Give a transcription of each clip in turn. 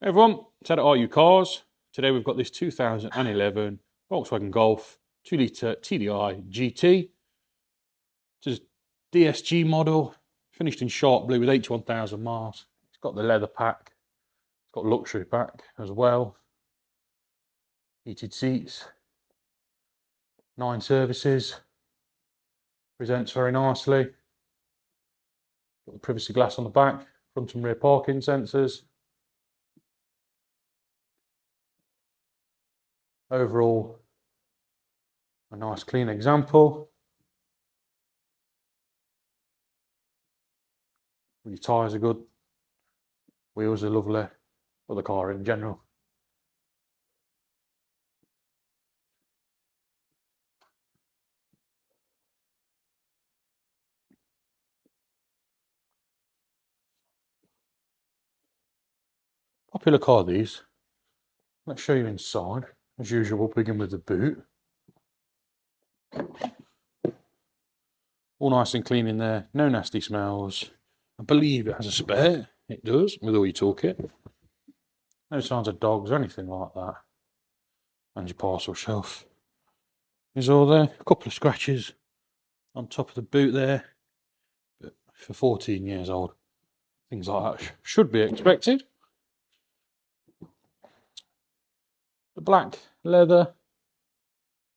Hey everyone, it's Ed at R U Cars. Today we've got this 2011 Volkswagen Golf 2-litre TDI GT. It's a DSG model, finished in sharp blue with 81,000 miles. It's got the leather pack, it's got luxury pack as well. Heated seats, 9 services, presents very nicely. Got the privacy glass on the back, front and rear parking sensors. Overall, a nice clean example. Your tyres are good, wheels are lovely, but the car in general. Popular car these. Let's show you inside. As usual, we'll begin with the boot. All nice and clean in there, no nasty smells. I believe it has a spare. It does, with all your toolkit. No signs of dogs or anything like that. And your parcel shelf is all there. A couple of scratches on top of the boot there. But for 14 years old, things like that should be expected. The black leather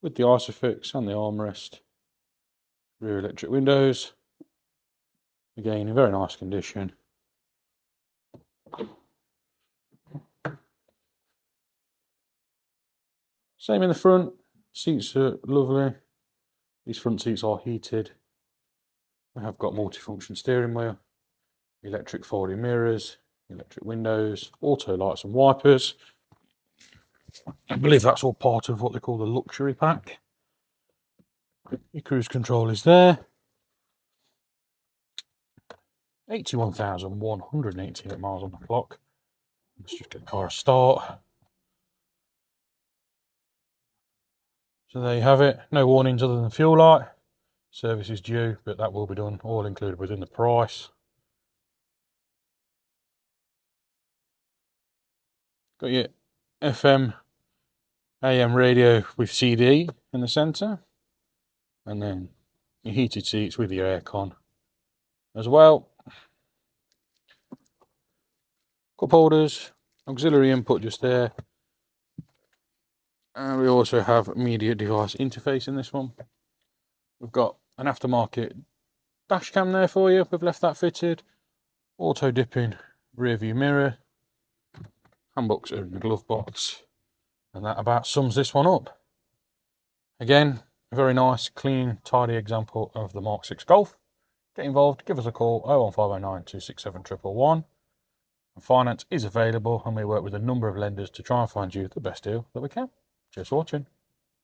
with the isofix and the armrest. Rear electric windows. Again, in very nice condition. Same in the front. Seats are lovely. These front seats are heated. We have got multifunction steering wheel, electric folding mirrors, electric windows, auto lights and wipers. I believe that's all part of what they call the luxury pack. Your cruise control is there. 81,188 miles on the clock. Let's just get the car a start. So there you have it. No warnings other than the fuel light. Service is due, but that will be done, all included within the price. Got your FM, AM radio with CD in the centre, and then your heated seats with your aircon as well. Cup holders, auxiliary input just there, and we also have media device interface in this one. We've got an aftermarket dash cam there for you. We've left that fitted. Auto dipping rear view mirror. Handbooks are in the glove box, and that about sums this one up. Again, a very nice, clean, tidy example of the Mark 6 Golf. Get involved, give us a call, 01509 267 111. Finance is available, and we work with a number of lenders to try and find you the best deal that we can. Cheers for watching.